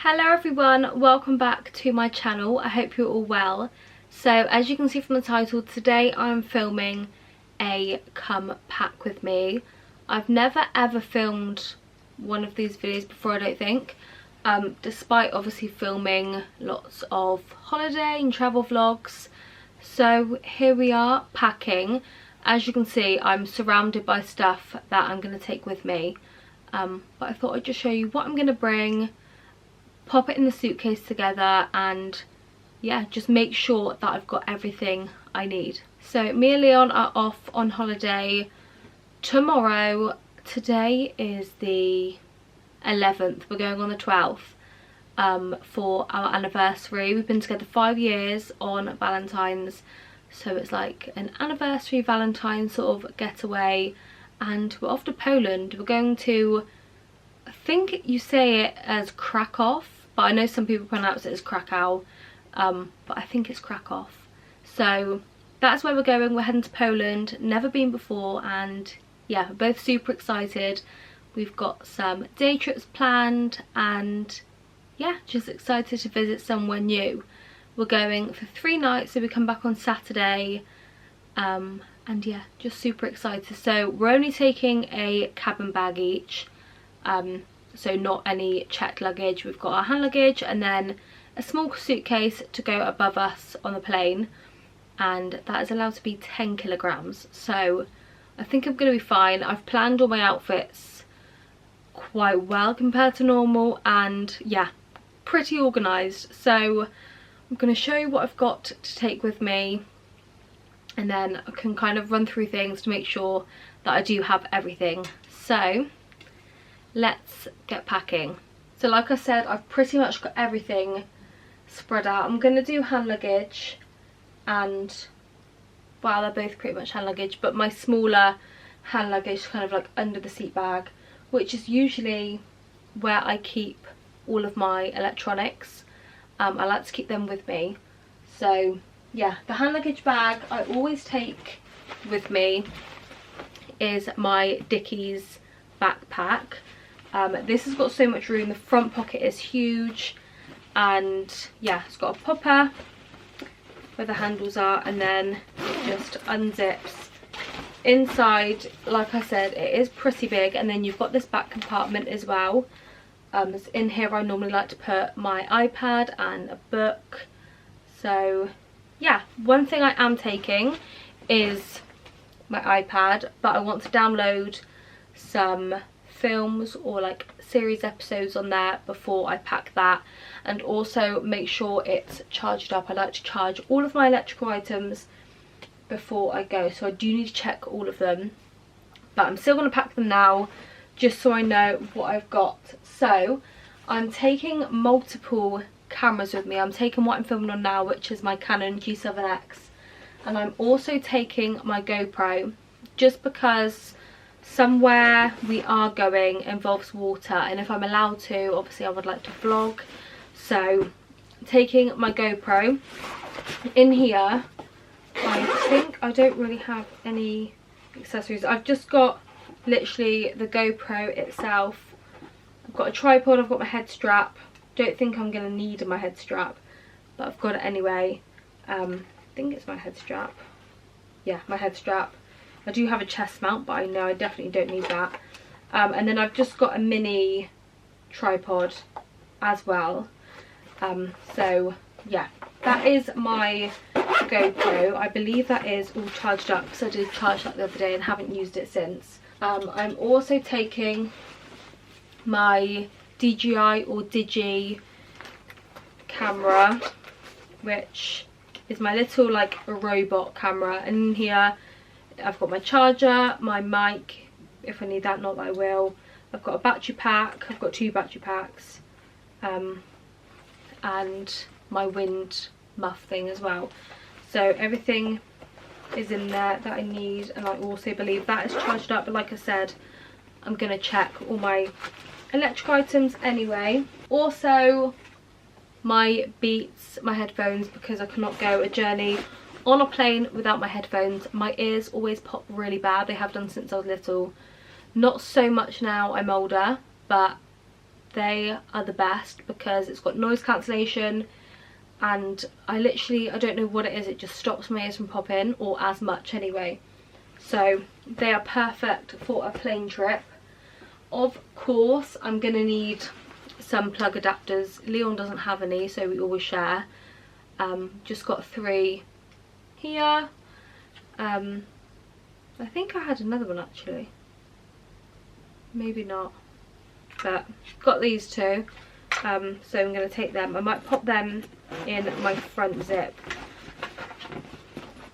Hello everyone, welcome back to my channel. I hope you're all well. So as you can see from the title, today I'm filming a come pack with me. I've never ever filmed one of these videos before, I don't think, despite obviously filming lots of holiday and travel vlogs. So here we are packing. As you can see, I'm surrounded by stuff that I'm going to take with me, but I thought I'd just show you what I'm going to bring, pop it in the suitcase together, and yeah, just make sure that I've got everything I need. So me and Leon are off on holiday tomorrow. Today is the 11th, we're going on the 12th for our anniversary. We've been together 5 years on Valentine's, so it's like an anniversary Valentine sort of getaway, and we're off to Poland. We're going to, I think you say it as Krakow, but I know some people pronounce it as Krakow, but I think it's Krakow. So that's where we're going. We're heading to Poland, never been before, and yeah, we're both super excited. We've got some day trips planned, and yeah, just excited to visit somewhere new. We're going for 3 nights, so we come back on Saturday, and yeah, just super excited. So we're only taking a cabin bag each, so not any checked luggage. We've got our hand luggage and then a small suitcase to go above us on the plane, and that is allowed to be 10 kilograms. So I think I'm going to be fine. I've planned all my outfits quite well compared to normal, and yeah, pretty organised. So I'm going to show you what I've got to take with me, and then I can kind of run through things to make sure that I do have everything. So let's get packing. So like I said, I've pretty much got everything spread out. I'm going to do hand luggage, and well, they're both pretty much hand luggage, but my smaller hand luggage kind of like under the seat bag, which is usually where I keep all of my electronics. I like to keep them with me. So yeah, the hand luggage bag I always take with me is my Dickies backpack. This has got so much room. The front pocket is huge, and yeah, it's got a popper where the handles are, and then it just unzips. Inside, like I said, it is pretty big, and then you've got this back compartment as well. So in here I normally like to put my iPad and a book. So yeah, one thing I am taking is my iPad, but I want to download some films or like series episodes on there before I pack that, and also make sure it's charged up. I like to charge all of my electrical items before I go, so I do need to check all of them, but I'm still going to pack them now just so I know what I've got. So I'm taking multiple cameras with me. I'm taking what I'm filming on now, which is my Canon G7X, and I'm also taking my GoPro, just because somewhere we are going involves water, and if I'm allowed to, obviously I would like to vlog. So taking my GoPro. In here I think I don't really have any accessories. I've just got literally the GoPro itself. I've got a tripod, I've got my head strap. Don't think I'm going to need my head strap, but I've got it anyway. I think it's my head strap. Yeah, my head strap. I do have a chest mount, but I know I definitely don't need that. And then I've just got a mini tripod as well. So yeah, that is my GoPro. I believe that is all charged up, because I did charge that the other day and haven't used it since. I'm also taking my DJI or Digi camera, which is my little like a robot camera, and in here I've got my charger, my mic if I need that, not that I will. I've got a battery pack, I've got 2 battery packs, and my wind muff thing as well. So everything is in there that I need, and I also believe that is charged up, but like I said, I'm going to check all my electric items anyway. Also my Beats, my headphones, because I cannot go a journey on a plane without my headphones. My ears always pop really bad. They have done since I was little. Not so much now, I'm older, but They are the best because it's got noise cancellation, and I don't know what it is, it just stops my ears from popping, or as much anyway. So they are perfect for a plane trip. Of course I'm going to need some plug adapters. Leon doesn't have any, so we always share. Just got 3 here. I think I had another one actually, maybe not, but got these 2. So I'm going to take them. I might pop them in my front zip,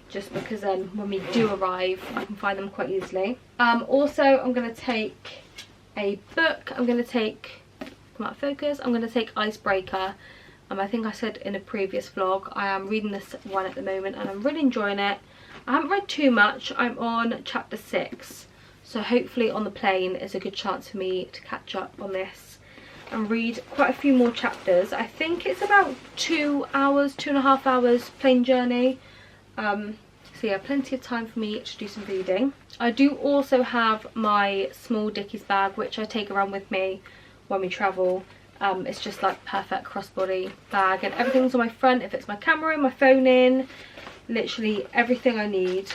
just because then when we do arrive I can find them quite easily. Also I'm going to take a book. I'm going to take, come out focus, I'm going to take Icebreaker. I think I said in a previous vlog, I am reading this one at the moment and I'm really enjoying it. I haven't read too much, I'm on chapter 6, so hopefully on the plane is a good chance for me to catch up on this and read quite a few more chapters. I think it's about 2 hours, 2.5 hours plane journey. So yeah, plenty of time for me to do some reading. I do also have my small Dickies bag, which I take around with me when we travel. It's just like perfect crossbody bag, and everything's on my front. It fits my camera in, my phone in, literally everything I need.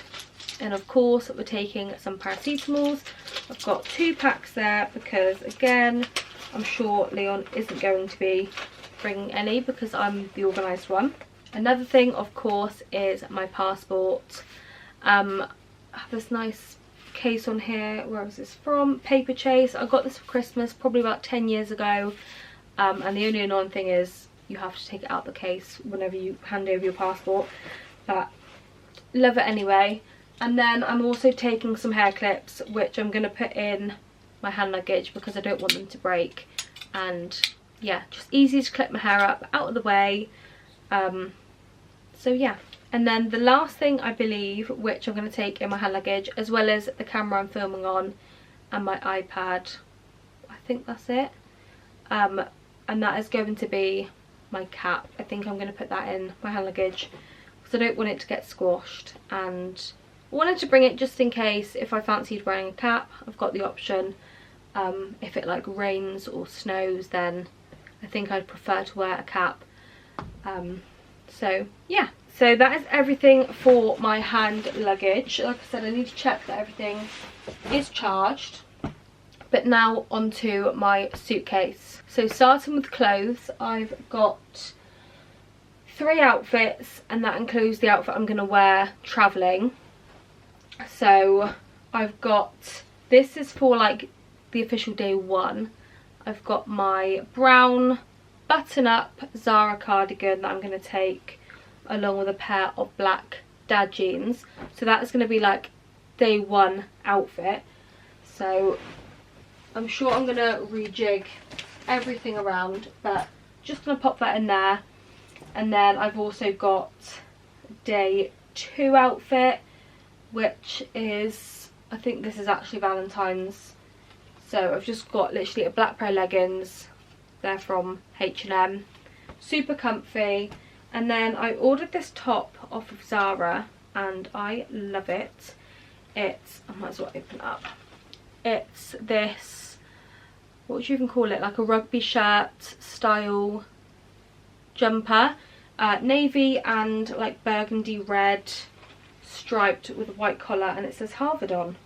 And of course we're taking some paracetamols. I've got 2 packs there because again I'm sure Leon isn't going to be bringing any because I'm the organised one. Another thing of course is my passport. I have this nice case on here. Where was this from? Paperchase. I got this for Christmas probably about 10 years ago. And the only annoying thing is you have to take it out the case whenever you hand over your passport, but love it anyway. And then I'm also taking some hair clips, which I'm going to put in my hand luggage because I don't want them to break. And yeah, just easy to clip my hair up, out of the way. So yeah. And then the last thing I believe, which I'm going to take in my hand luggage, as well as the camera I'm filming on and my iPad, I think that's it. And that is going to be my cap. I think I'm going to put that in my hand luggage because I don't want it to get squashed, and I wanted to bring it just in case if I fancied wearing a cap. I've got the option. If it like rains or snows, then I think I'd prefer to wear a cap. So yeah, so that is everything for my hand luggage. Like I said, I need to check that everything is charged. But now onto my suitcase. So starting with clothes, I've got 3 outfits, and that includes the outfit I'm going to wear travelling. So I've got, this is for like the official day 1. I've got my brown button-up Zara cardigan that I'm going to take along with a pair of black dad jeans. So that is going to be like day 1 outfit. So I'm sure I'm going to rejig everything around, but just going to pop that in there. And then I've also got day 2 outfit, which is, I think this is actually Valentine's. So I've just got literally a black pair of leggings. They're from H&M. Super comfy. And then I ordered this top off of Zara and I love it. It's, I might as well open it up. It's this, what would you even call it, like a rugby shirt style jumper, navy and like burgundy red striped with a white collar, and it says Harvard on,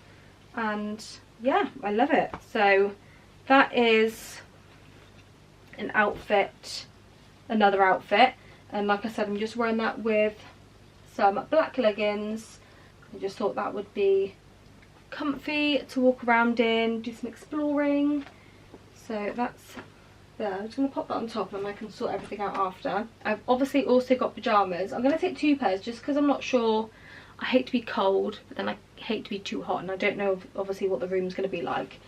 and yeah, I love it. So that is an outfit, another outfit, and like I said, I'm just wearing that with some black leggings. I just thought that would be comfy to walk around in, do some exploring. So that's there. I'm just going to pop that on top and I can sort everything out after. I've obviously also got pyjamas. I'm going to take 2 pairs just because I'm not sure. I hate to be cold, but then I hate to be too hot, and I don't know obviously what the room's going to be like.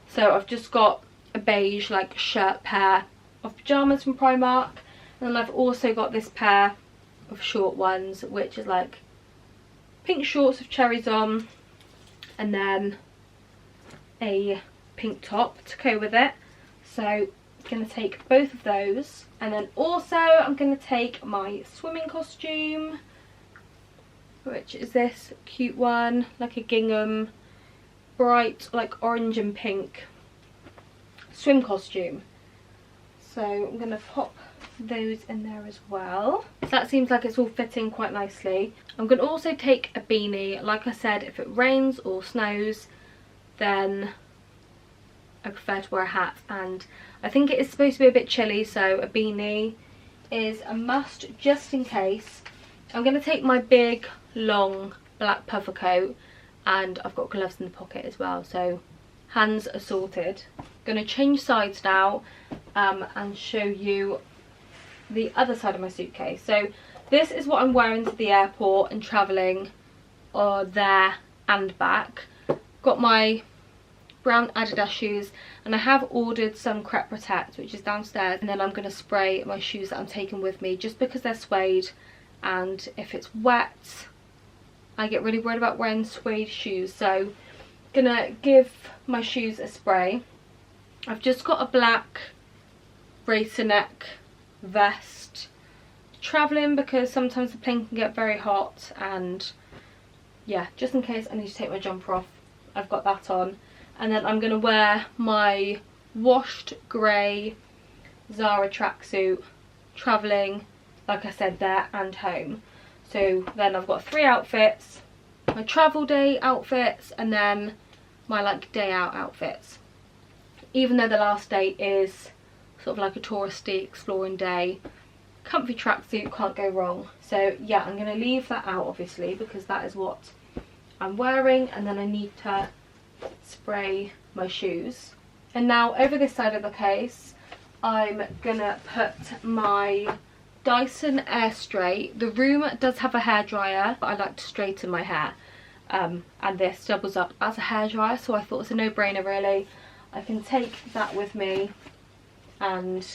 So I've just got a beige like shirt pair of pyjamas from Primark, and then I've also got this pair of short ones, which is like pink shorts with cherries on, and then a pink top to go with it. So I'm going to take both of those, and then also I'm going to take my swimming costume, which is this cute one, like a gingham, bright like orange and pink swim costume. So I'm going to pop those in there as well. So that seems like it's all fitting quite nicely. I'm going to also take a beanie. Like I said, if it rains or snows, then I prefer to wear a hat, and I think it is supposed to be a bit chilly, so a beanie is a must just in case. I'm going to take my big long black puffer coat, and I've got gloves in the pocket as well, so hands are sorted. I'm going to change sides now and show you the other side of my suitcase. So this is what I'm wearing to the airport and travelling there and back. Got my brown Adidas shoes, and I have ordered some Crep Protect, which is downstairs, and then I'm going to spray my shoes that I'm taking with me just because they're suede, and if it's wet I get really worried about wearing suede shoes, so gonna give my shoes a spray. I've just got a black racer neck vest, travelling because sometimes the plane can get very hot, and yeah, just in case I need to take my jumper off, I've got that on. And then I'm going to wear my washed grey Zara tracksuit, travelling, like I said, there and home. So then I've got 3 outfits, my travel day outfits, and then my like day out outfits. Even though the last day is sort of like a touristy exploring day, comfy tracksuit, can't go wrong. So yeah, I'm going to leave that out obviously because that is what I'm wearing, and then I need to spray my shoes. And now over this side of the case I'm gonna put my Dyson Airstraight. The room does have a hairdryer, but I like to straighten my hair, and this doubles up as a hairdryer, so I thought it was a no-brainer really. I can take that with me, and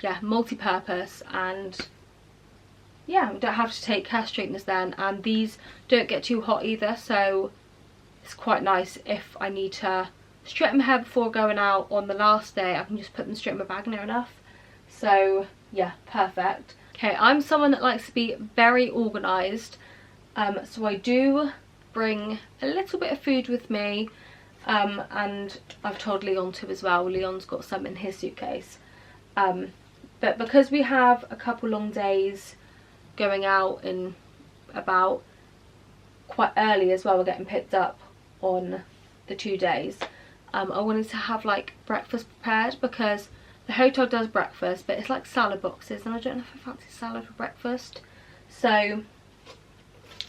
yeah, multi-purpose, and yeah, I don't have to take hair straighteners then, and these don't get too hot either, so it's quite nice if I need to straighten my hair before going out on the last day. I can just put them straight in my bag near enough. So yeah, perfect. Okay, I'm someone that likes to be very organised, so I do bring a little bit of food with me, and I've told Leon to as well. Leon's got some in his suitcase, but because we have a couple long days going out in about quite early as well, we're getting picked up on the 2 days, I wanted to have like breakfast prepared because the hotel does breakfast, but it's like salad boxes, and I don't know if I fancy salad for breakfast. So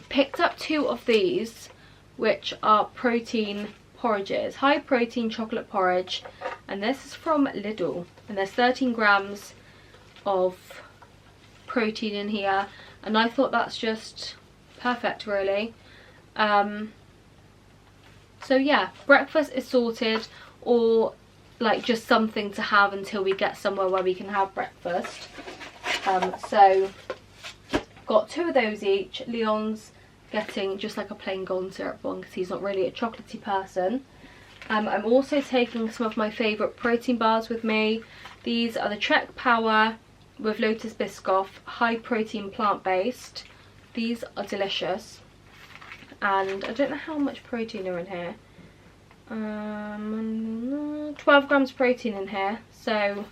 picked up 2 of these, which are protein porridges, high protein chocolate porridge, and this is from Lidl, and there's 13 grams of protein in here, and I thought that's just perfect really. So yeah, breakfast is sorted, or like just something to have until we get somewhere where we can have breakfast. So got 2 of those each. Leon's getting just like a plain golden syrup one because he's not really a chocolatey person. I'm also taking some of my favourite protein bars with me. These are the Trek Power with Lotus Biscoff, high protein plant-based. These are delicious, and I don't know how much protein are in here. 12 grams protein in here, so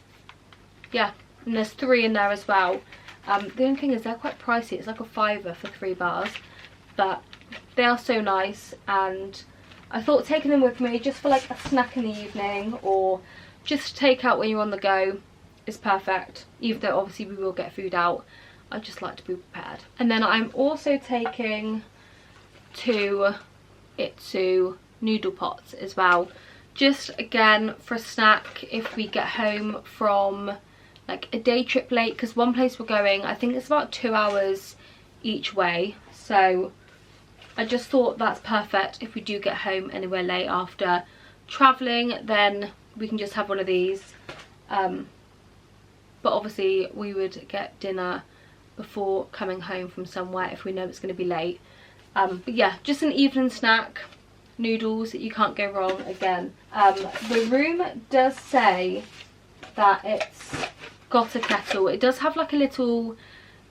yeah, and there's 3 in there as well. The only thing is they're quite pricey. It's like a £5 for 3 bars, but they are so nice, and I thought taking them with me just for like a snack in the evening, or just take out when you're on the go, is perfect. Even though obviously we will get food out, I just like to be prepared. And then I'm also taking 2 Itsu noodle pots as well, just again for a snack if we get home from like a day trip late, because one place we're going, I think it's about 2 hours each way, so I just thought that's perfect. If we do get home anywhere late after travelling, then we can just have one of these, but obviously we would get dinner before coming home from somewhere if we know it's going to be late. But yeah, just an evening snack, noodles, you can't go wrong again. The room does say that it's got a kettle. It does have like a little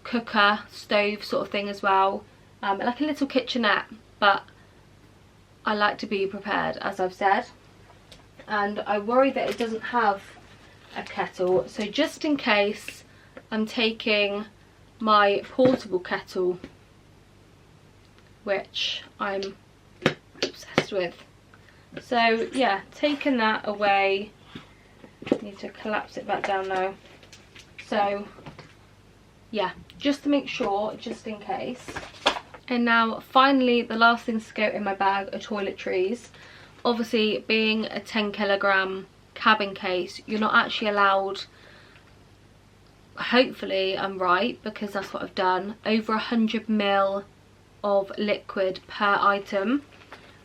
cooker stove sort of thing as well, like a little kitchenette, but I like to be prepared, as I've said, and I worry that it doesn't have a kettle. So just in case, I'm taking my portable kettle, which I'm obsessed with. So yeah, taking that away. Need to collapse it back down now. So yeah, just to make sure, just in case. And now finally, the last things to go in my bag are toiletries. Obviously, being a 10kg cabin case, you're not actually allowed, hopefully I'm right because that's what I've done, over 100 ml of liquid per item.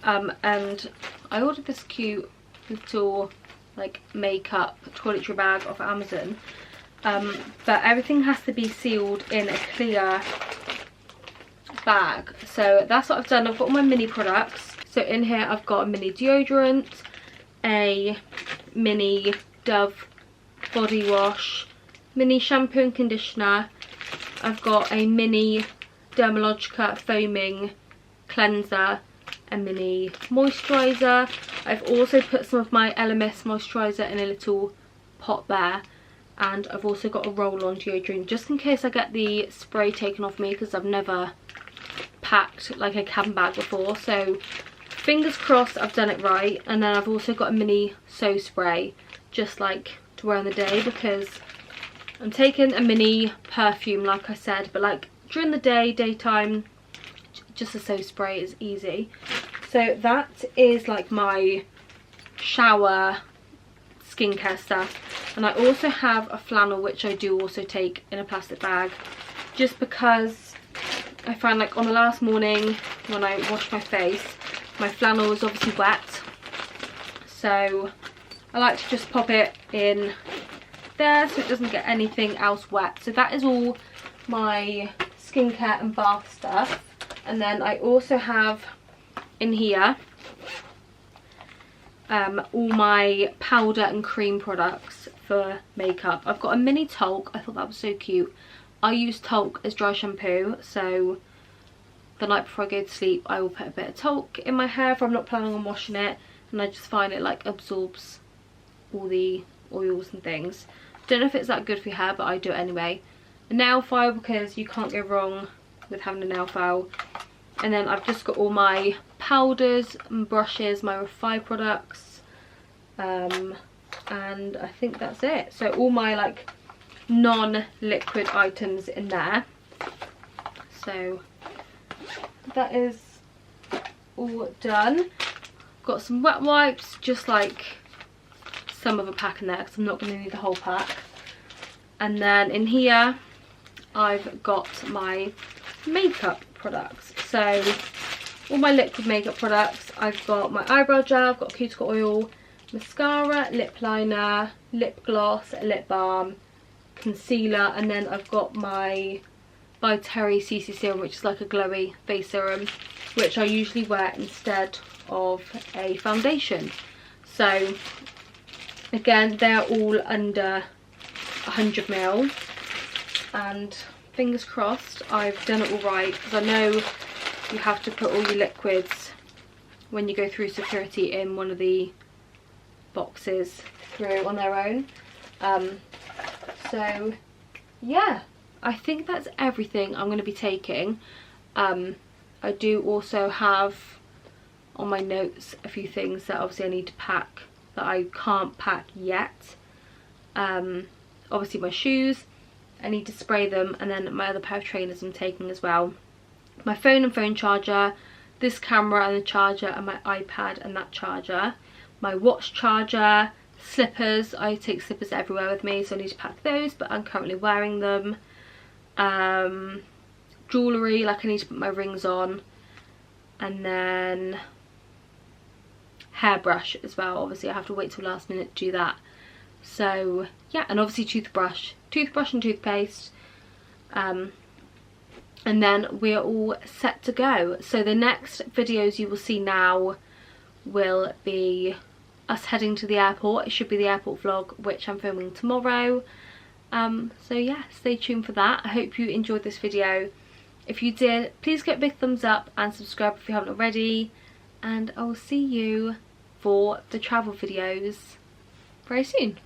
And I ordered this cute little like makeup toiletry bag off Amazon, but everything has to be sealed in a clear bag. So that's what I've done. I've got all my mini products. So in here I've got a mini deodorant, a mini Dove body wash, mini shampoo and conditioner. I've got a mini Dermalogica foaming cleanser, a mini moisturiser. I've also put some of my LMS moisturiser in a little pot there, and I've also got a roll-on deodorant just in case I get the spray taken off me, because I've never packed like a cabin bag before. So fingers crossed I've done it right. And then I've also got a mini So spray just like to wear on the day, because I'm taking a mini perfume like I said, but like during the day, daytime, just a So spray is easy. So that is like my shower skincare stuff. And I also have a flannel, which I do also take in a plastic bag, just because I find like on the last morning when I wash my face, my flannel is obviously wet, so I like to just pop it in there so it doesn't get anything else wet. So that is all my skincare and bath stuff. And then I also have in here all my powder and cream products for makeup. I've got a mini talc. I thought that was so cute. I use talc as dry shampoo, so the night before I go to sleep I will put a bit of talc in my hair if I'm not planning on washing it, and I just find it like absorbs all the oils and things. Don't know if it's that good for your hair, but I do it anyway. A nail file, because you can't go wrong with having a nail file. And then I've just got all my powders and brushes, my Refy products, and I think that's it. So all my like non-liquid items in there. So that is all done. Got some wet wipes, just like some of a pack in there because I'm not going to need the whole pack. And then in here I've got my makeup products. So all my liquid makeup products. I've got my eyebrow gel, I've got cuticle oil, mascara, lip liner, lip gloss, lip balm, concealer, and then I've got my By Terry CC serum, which is like a glowy face serum, which I usually wear instead of a foundation. So again, they're all under 100 ml, and fingers crossed I've done it all right, because I know you have to put all your liquids when you go through security in one of the boxes through on their own. So yeah, I think that's everything I'm going to be taking. I do also have on my notes a few things that obviously I need to pack that I can't pack yet. Obviously my shoes, I need to spray them, and then my other pair of trainers I'm taking as well. My phone and phone charger, this camera and the charger, and my iPad and that charger. My watch charger, slippers, I take slippers everywhere with me, so I need to pack those, but I'm currently wearing them. Jewellery, like I need to put my rings on, and then hairbrush as well. Obviously I have to wait till last minute to do that. So yeah, and obviously toothbrush and toothpaste, and then we're all set to go. So the next videos you will see now will be us heading to the airport. It should be the airport vlog, which I'm filming tomorrow. So yeah, stay tuned for that. I hope you enjoyed this video. If you did, please get a big thumbs up and subscribe if you haven't already, and I will see you for the travel videos very soon.